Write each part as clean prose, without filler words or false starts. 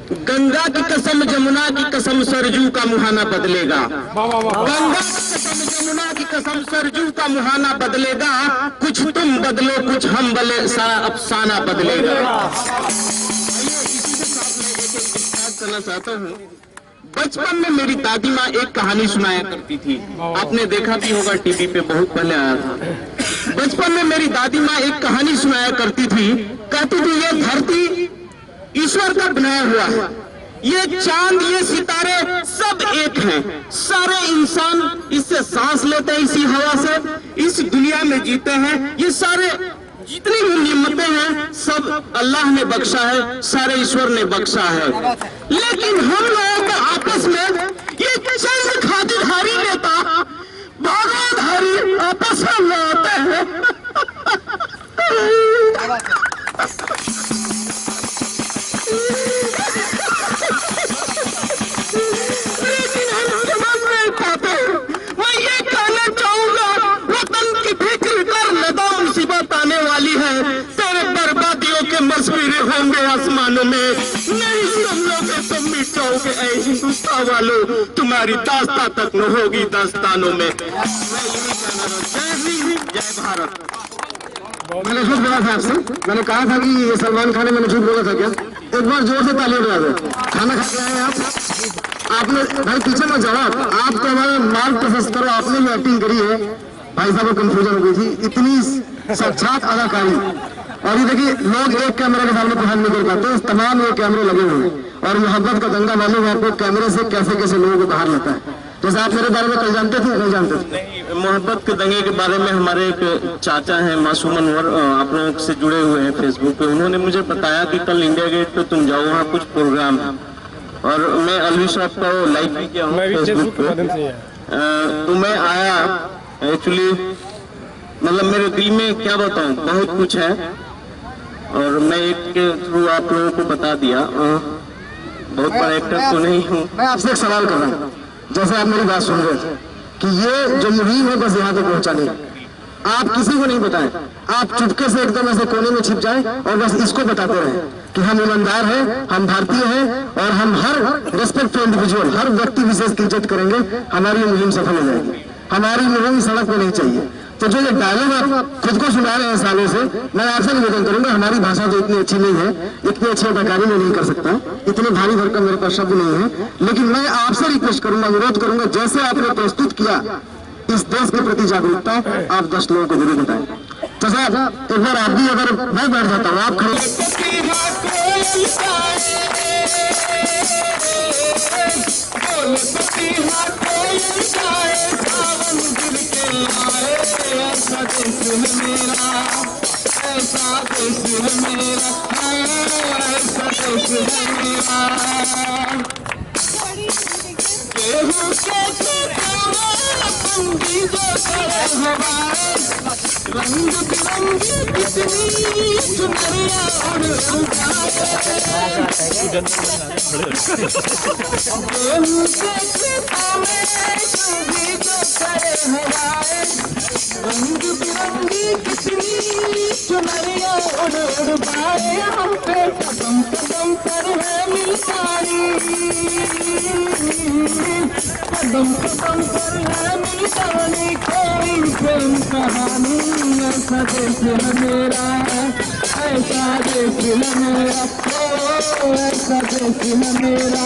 गंगा की कसम जमुना की कसम सरजू का मुहाना बदलेगा। गंगा की कसम जमुना की कसम सरजू का मुहाना बदलेगा। कुछ तुम बदलो कुछ हम बदले, सारा अफसाना बदलेगा। करना चाहता हूँ। बचपन में मेरी दादी माँ एक कहानी सुनाया करती थी, आपने देखा भी होगा, टीवी पे बहुत पहले आया था। बचपन में मेरी दादी माँ एक कहानी सुनाया करती थी, कहती थी ये धरती ईश्वर का बनाया हुआ है, ये चांद ये सितारे सब एक हैं, सारे इंसान इससे सांस लेते हैं, इसी हवा से इस दुनिया में जीते हैं। ये सारे जितनी भी नियमतें हैं सब अल्लाह ने बख्शा है, सारे ईश्वर ने बख्शा है। लेकिन हम लोगों के आपस में ये चंद खातिरदारी नेता भागीदारी आपस में लड़ते हैं। लेकिन हम समझ नहीं पाते। मैं ये कहना चाहूंगा, वतन की फिक्र कर, लदा मुसीबत आने वाली है, तेरे बर्बादियों के मस्वीरे होंगे आसमानों में, नहीं तुम लोग सब मिट जाओगे ऐ हिंदुस्तान वालों, तुम्हारी दास्तां तक न होगी दास्तानों में। जय हिंद जय भारत। मैंने झूठ बोला था आपसे, मैंने कहा था कि ये सलमान खान है, मैंने झूठ बोला था क्या? एक बार जोर से तालियां बजा दो। खाना खा के आए आप, आपने भाई पीछे मत जाओ, आप तो हमारे मार्ग प्रशस्त करो, आपने जो एक्टिंग करी है भाई साहब को कंफ्यूजन हो गई थी, इतनी साक्षात अदाकारी। और ये देखिए लोग एक कैमरे के सामने पहन नहीं कर पाते, तमाम ये कैमरे लगे हुए हैं और मोहब्बत का दंगा मालूम है आपको कैमरे से कैसे कैसे लोगों को बाहर लाता है। जैसे आप मेरे बारे में कल जानते थे नहीं जानते थे? नहीं, मोहब्बत के दंगे के बारे में हमारे एक चाचा हैं मासूम अनवर, आप लोगों से जुड़े हुए हैं फेसबुक पे, उन्होंने मुझे बताया कि कल इंडिया गेट पे तुम जाओ, वहाँ कुछ प्रोग्राम है और मैं अलवी साहब का लाइव भी किया हूँ फेसबुक पे। तो मैं आया, एक्चुअली मतलब मेरे दिल में क्या बताऊँ, बहुत कुछ है और मैं एक के थ्रू आप लोगों को बता दिया। बहुत बड़ा एक्टर तो नहीं हूँ। मैं आपसे एक सवाल कर रहा हूँ, जैसे आप मेरी बात सुन रहे थे कि ये जो मुहिम है बस यहाँ तक पहुँचानी, आप किसी को नहीं बताएं, आप चुपके से एकदम ऐसे कोने में छिप जाएं और बस इसको बताते रहें कि हम ईमानदार हैं, हम भारतीय हैं और हम हर रेस्पेक्ट टू इंडिविजुअल, हर व्यक्ति विशेष की इज्जत करेंगे, हमारी मुहिम सफल हो जाएगी। हमारी मुहिम सड़क पे नहीं चाहिए। तो जो ये डायलॉग आप खुद को सुना रहे हैं सालों से, मैं आपसे निवेदन करूंगा, हमारी भाषा तो इतनी अच्छी नहीं है, इतनी अच्छी अदाकारी में नहीं कर सकता, इतने भारी भरकम मेरे पास शब्द नहीं है, लेकिन मैं आपसे रिक्वेस्ट करूंगा, अनुरोध करूंगा, जैसे आपने प्रस्तुत किया इस देश के प्रति जागरूकता, आप 10 लोगों को जरूर बताएं। तो साहब एक बार आप भी, अगर मैं बैठ जाता हूँ आप खड़े, ऐसा देश है मेरा, ऐसा देश है मेरा, ऐसा देश है मेरा। केहू के पंगी जो करे हवाए, रंग बिरंगी कितनी चुनरिया उड़ उड़ाए। केहू के पंगी जो करे हवाए, रंग बिरंगी कितनी चुनरिया उड़ उड़ाए। हम पे कदम कदम पर है मिलतानी, कदम कदम पर है मिलतानी, कोई प्रेम कहानी। ऐसा देश है मेरा, ऐसा देश है मेरा, ओ ऐसा देश है मेरा।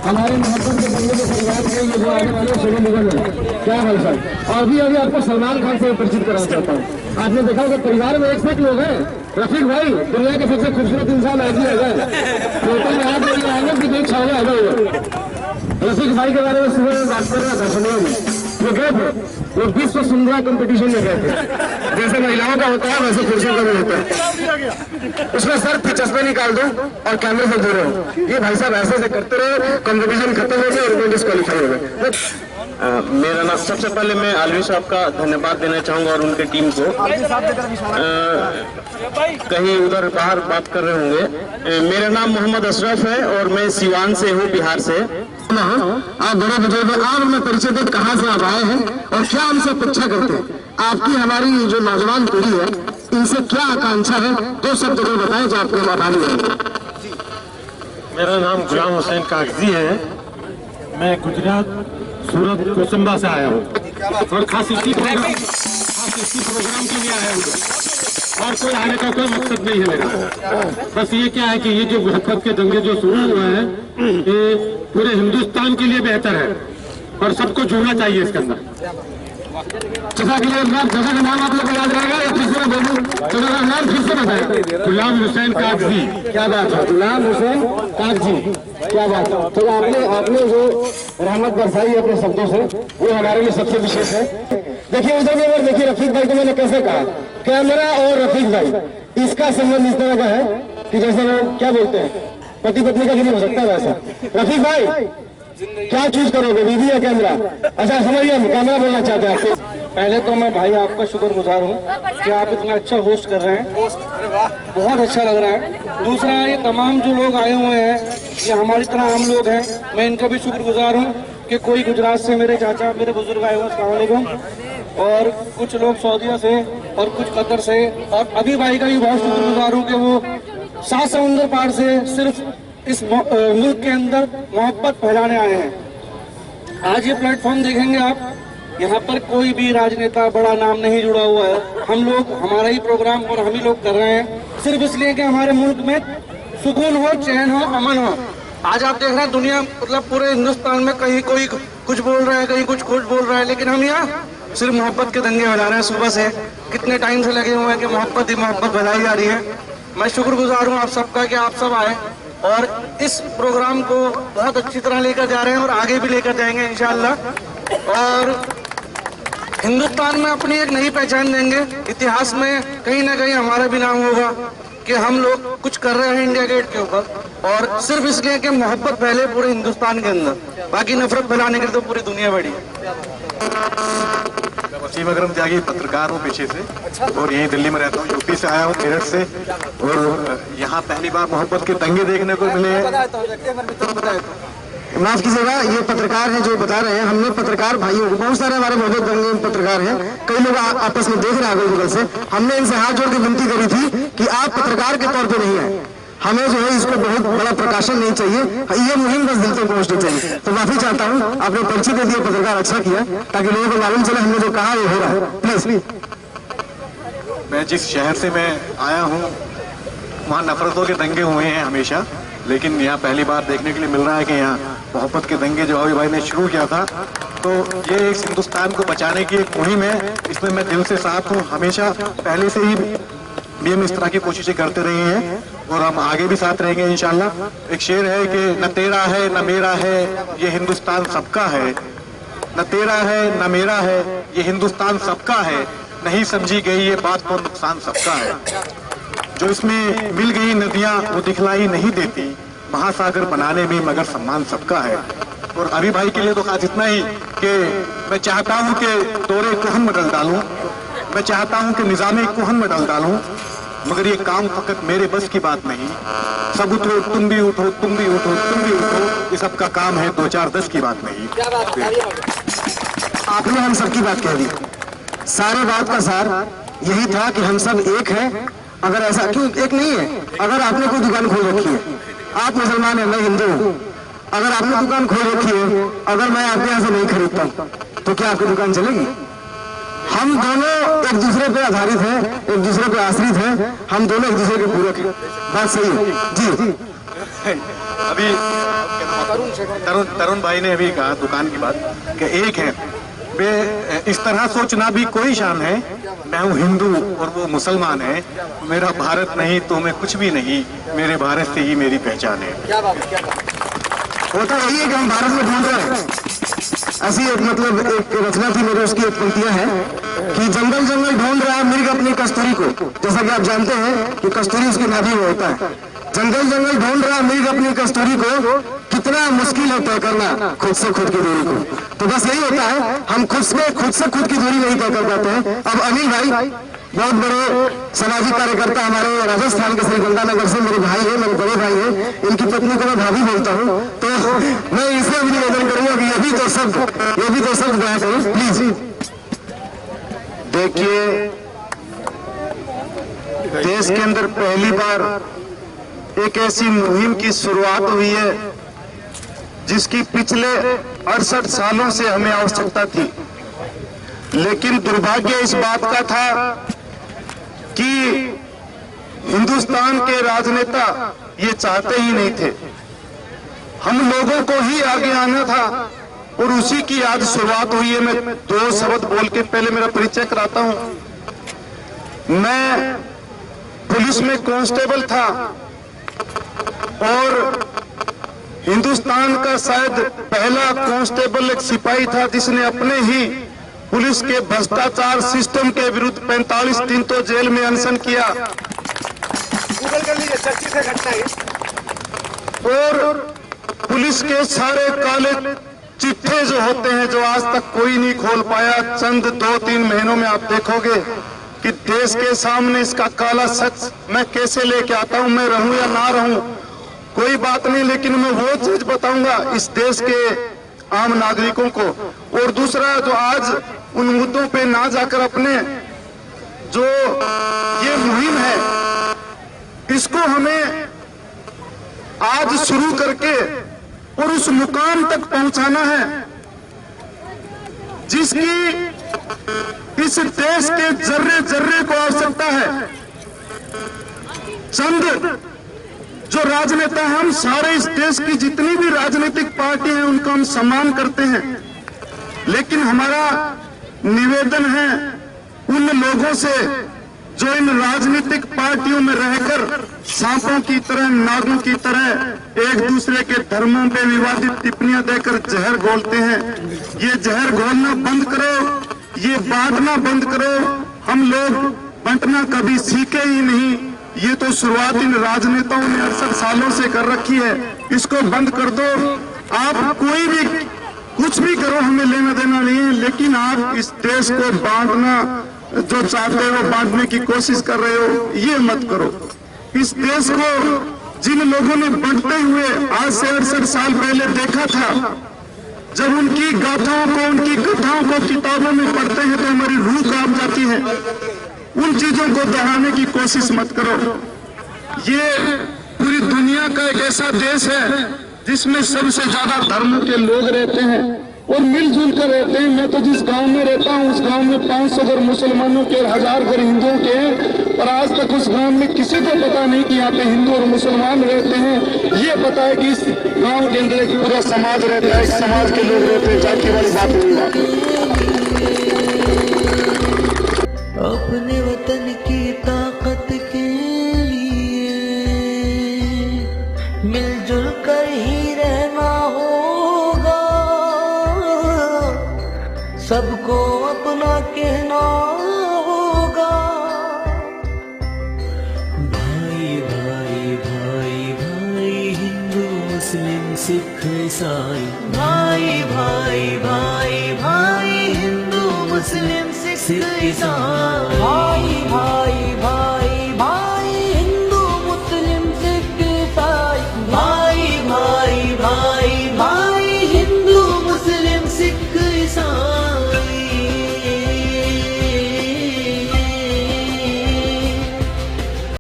हमारे मोहब्बत के बंदे के परिवार में ये जो आने वाले शुरू निगम है, क्या हाल सर। और भी अभी आपको सलमान खान से परिचित कराना चाहता हूँ। आपने देखा होगा परिवार में एक साथ लोग हैं, रफीक भाई दुनिया के सबसे खूबसूरत इंसान आज ही आ गए, फोटो में आज मेरी आनंद की देख छावे आ गए। रफीक भाई के बारे में सुबह में बात कर रहा था, सुनिए में वो गए थे, वो विश्व सुंदरा कंपटीशन में गए थे, जैसे महिलाओं का होता है वैसे पुरुषों का भी होता है। उसमें सर पे चश्मे निकाल दो और कैमरे से दूर रहो, ये भाई साहब ऐसे ऐसे करते रहे, कंपटीशन खत्म हो गया और उन्हें डिस्क्वालीफाई हो गए। मेरा नाम, सबसे पहले मैं आलवी साहब का धन्यवाद देना चाहूंगा और उनके टीम को। कहीं उधर बाहर बात कर रहे होंगे। मेरा नाम मोहम्मद अशरफ है और मैं सिवान से हूँ, बिहार से। आप बड़े बुजुर्ग, आप हमें परिचय दे, कहाँ से आप आए हैं और क्या हमसे अपेक्षा करते हैं? आपकी हमारी जो नौजवान पीढ़ी है इनसे क्या आकांक्षा है, दो शब्द को बताएं जो आपको आभारी है। मेरा नाम गुलाम हुसैन कागजी है। मैं गुजरात सूरत कोसंबा से आया हूँ और खास इसी प्रोग्राम के लिए आया हूँ और कोई आने का कोई मकसद नहीं है मेरा। बस ये क्या है कि ये जो मोहब्बत के दंगे जो शुरू हुए हैं ये पूरे हिंदुस्तान के लिए बेहतर है और सबको जुड़ना चाहिए इसके अंदर। जगह के लिए जगह का नाम आप लोग को याद रहेगा या फिर से बोलूं? जगह का नाम फिर से बताएं। गुलाम हुसैन कागजी। क्या बात है, गुलाम हुसैन कागजी, क्या बात है। तो आपने जो रहमत बरसाई अपने शब्दों से, वो हमारे लिए सबसे विशेष है। देखिए उधर भी अगर देखिए रफीक भाई को मैंने कैसे कहा, कैमरा और रफीक भाई, इसका संबंध इस तरह का है कि जैसे वो क्या बोलते हैं, पति पत्नी का भी नहीं हो सकता वैसा। रफीक भाई क्या चूज करोगे, बीवी या कैमरा? अच्छा समझिए, हम कैमरा बोलना चाहते हैं आपको। पहले तो मैं भाई आपका शुक्रगुजार हूँ कि आप इतना अच्छा होस्ट कर रहे हैं, बहुत अच्छा लग रहा है। दूसरा, ये तमाम जो लोग आए हुए हैं ये हमारी तरह हम लोग हैं, मैं इनका भी शुक्रगुजार हूँ कि कोई गुजरात से मेरे चाचा मेरे बुजुर्ग आए हुए हैं, अस्सलाम वालेकुम, और कुछ लोग सऊदीया से और कुछ कतर से, और अभी भाई का भी बहुत शुक्रगुजार हूँ कि वो 7 समुंदर पार से सिर्फ इस मुल्क के अंदर मोहब्बत फैलाने आए हैं। आज ये प्लेटफॉर्म देखेंगे आप, यहाँ पर कोई भी राजनेता बड़ा नाम नहीं जुड़ा हुआ है। हम लोग हमारा ही प्रोग्राम और हम ही लोग कर रहे हैं सिर्फ इसलिए कि हमारे मुल्क में सुकून हो, चैन हो, अमन हो। आज आप देख रहे हैं दुनिया मतलब पूरे हिंदुस्तान में कहीं कोई कुछ बोल रहा है, कहीं कुछ बोल रहा है, लेकिन हम यहाँ सिर्फ मोहब्बत के दंगे फैला रहे हैं। सुबह से कितने टाइम से लगे हुए हैं कि मोहब्बत ही मोहब्बत फैलाई जा रही है। मैं शुक्रगुजार हूँ आप सबका कि आप सब आए और इस प्रोग्राम को बहुत अच्छी तरह लेकर जा रहे हैं और आगे भी लेकर जाएंगे इंशाअल्लाह। और हिंदुस्तान में अपनी एक नई पहचान देंगे, इतिहास में कहीं ना कहीं हमारा भी नाम होगा कि हम लोग कुछ कर रहे हैं इंडिया गेट के ऊपर, और सिर्फ इसलिए कि मोहब्बत फैले पूरे हिंदुस्तान के अंदर, बाकी नफरत फैलाने के लिए तो पूरी दुनिया बड़ी है। वसीम अकरम त्यागी पत्रकार हूँ पेशे से और यहीं दिल्ली में रहता हूँ। यूपी से आया हूँ, मेरठ से, और यहाँ पहली बार मोहब्बत के दंगे देखने को मिले हैं। माफ कीजिएगा, ये पत्रकार हैं जो बता रहे हैं। हमने पत्रकार भाइयों को, बहुत सारे हमारे बहुत दंगे पत्रकार हैं, कई लोग आपस में देख रहे हैं अगल बगल से, हमने इनसे हाथ जोड़ के विनती करी थी कि आप पत्रकार के तौर पे नहीं आए, हमें जो है इसको बहुत बड़ा प्रकाशन नहीं चाहिए, ये मुहिम बस दिल तक पहुंचनी चाहिए। तो माफी चाहता हूँ, आपने पर्ची दे दिया, पत्रकार अच्छा किया, ताकि लोगों को मालूम चले हमने जो कहा वो हो रहा है। प्लीज मैं जिस शहर से मैं आया हूँ वहाँ नफरतों के दंगे हुए हैं हमेशा, लेकिन यहाँ पहली बार देखने के लिए मिल रहा है कि यहाँ मोहब्बत के दंगे जो अभी भाई ने शुरू किया था, तो ये इस हिंदुस्तान को बचाने की एक मुहिम है। इसमें मैं दिल से साथ हूँ, हमेशा पहले से ही भी हम इस तरह की कोशिशें करते रहे हैं और हम आगे भी साथ रहेंगे इंशाल्लाह। एक शेर है कि न तेरा है न मेरा है ये हिंदुस्तान सबका है, न तेरा है न मेरा है ये हिंदुस्तान सबका है, नहीं समझी गई ये बात को नुकसान सबका है। जो इसमें मिल गई नदियां वो दिखलाई नहीं देती, महासागर बनाने में मगर सम्मान सबका है। और अभी भाई के लिए तो खास इतना ही कि मैं चाहता हूं कि दौरे कोहन में डल डालूं, मैं चाहता हूं कि निजामे कोहन में डल डालूं, मगर ये काम फकत मेरे बस की बात नहीं। सब उठो, तुम भी उठो, तुम भी उठो, तुम भी उठो, ये सबका काम है, 2 4 10 की बात नहीं। आपने हम सबकी बात कह दी, सारे बात का सार यही था कि हम सब एक हैं। अगर ऐसा क्यों एक नहीं है, अगर आपने कोई दुकान खोल रखी है, आप मुसलमान हैं मैं हिंदू हूँ, अगर आपने दुकान खोल रखी है, अगर मैं आपके यहाँ से नहीं खरीदता हूँ तो क्या आपकी दुकान चलेगी? हम दोनों एक दूसरे पे आधारित हैं, एक दूसरे पे आश्रित हैं, हम दोनों एक दूसरे के पूरक हैं। बात सही है जी। अभी तरुण भाई ने अभी कहा दुकान की बात कि एक है, वे इस तरह सोचना भी कोई शान है। मैं हूँ हिंदू और वो मुसलमान है, मेरा भारत नहीं तो मैं कुछ भी नहीं, मेरे भारत से ही मेरी पहचान है। होता यही है कि हम भारत में ढूंढ रहे हैं। ऐसी एक मतलब एक रचना थी मेरे, उसकी एक पंक्तियां हैं कि जंगल जंगल ढूंढ रहा है मृग अपनी कस्तूरी को। जैसा कि आप जानते हैं कि कस्तूरी उसकी नाभि में होता है। जंगल जंगल ढूंढ रहा है मृग अपनी कस्तूरी को, कितना मुश्किल है तय करना खुद से खुद की दूरी को। तो बस यही होता है, हम खुद से खुद की दूरी नहीं तय कर पाते हैं। अब अनिल भाई बहुत बड़े सामाजिक कार्यकर्ता हमारे राजस्थान के श्रीगंगानगर से, मेरे भाई है, मेरे बड़े भाई है, इनकी पत्नी को मैं भाभी बोलता हूँ, तो मैं इससे भी निवेदन करूंगा कि ये भी तो शब्द गाया करो प्लीज। देखिए देश के अंदर पहली बार एक ऐसी मुहिम की शुरुआत हुई है जिसकी पिछले 68 सालों से हमें आवश्यकता थी। लेकिन दुर्भाग्य इस बात का था कि हिंदुस्तान के राजनेता ये चाहते ही नहीं थे। हम लोगों को ही आगे आना था और उसी की आज शुरुआत हुई है। मैं 2 शब्द बोल के पहले मेरा परिचय कराता हूं। मैं पुलिस में कांस्टेबल था और हिंदुस्तान का शायद पहला कांस्टेबल एक सिपाही था जिसने अपने ही पुलिस के भ्रष्टाचार सिस्टम के विरुद्ध 45 दिन तो जेल में अनशन किया। और पुलिस के सारे काले चिट्ठे जो होते हैं जो आज तक कोई नहीं खोल पाया, चंद 2-3 महीनों में आप देखोगे कि देश के सामने इसका काला सच मैं कैसे लेके आता हूं। मैं रहूं या ना रहूं कोई बात नहीं, लेकिन मैं वो चीज बताऊंगा इस देश के आम नागरिकों को। और दूसरा जो आज उन मुद्दों पे ना जाकर अपने जो ये मुहिम है इसको हमें आज शुरू करके और उस मुकाम तक पहुंचाना है जिसकी इस देश के जर्रे जर्रे को आवश्यकता है। चंद जो राजनेता हैं, हम सारे इस देश की जितनी भी राजनीतिक पार्टी हैं उनका हम सम्मान करते हैं, लेकिन हमारा निवेदन है उन लोगों से जो इन राजनीतिक पार्टियों में रहकर सांपों की तरह, नागों की तरह एक दूसरे के धर्मों पे विवादित टिप्पणियां देकर जहर घोलते हैं। ये जहर घोलना बंद करो, ये बांटना बंद करो। हम लोग बंटना कभी सीखे ही नहीं। ये तो शुरुआत इन राजनेताओं ने 68 सालों से कर रखी है, इसको बंद कर दो। आप कोई भी कुछ भी करो, हमें लेना देना नहीं है, लेकिन आप इस देश को बांटना जो चाहते हो, बांटने की कोशिश कर रहे हो, ये मत करो। इस देश को जिन लोगों ने बांटते हुए आज से 68 साल पहले देखा था, जब उनकी गाथाओं को, उनकी कथाओं को किताबों में पढ़ते हैं तो हमारी रूह कांप जाती है। उन चीजों को दोहराने की कोशिश मत करो। ये पूरी दुनिया का एक ऐसा देश है जिसमें सबसे ज्यादा धर्मों के लोग रहते हैं और मिलजुल कर रहते हैं। मैं तो जिस गांव में रहता हूँ उस गांव में 500 घर मुसलमानों के और 1000 घर हिंदुओं के हैं, और आज तक उस गांव में किसी को पता नहीं कि यहाँ पे हिंदू और मुसलमान रहते हैं। ये पता है कि इस गांव के अंदर एक पूरा समाज रहता है, इस समाज के लोग रहते हैं। जाति वाली बात नहीं है। अपने वतन की ताकत के लिए मिलजुल कर ही रहना होगा, सबको अपना कहना होगा। भाई भाई भाई भाई, हिंदू मुस्लिम सिख ईसाई, भाई भाई भाई भाई, हिंदू मुस्लिम सिख ईसाई, भाई भाई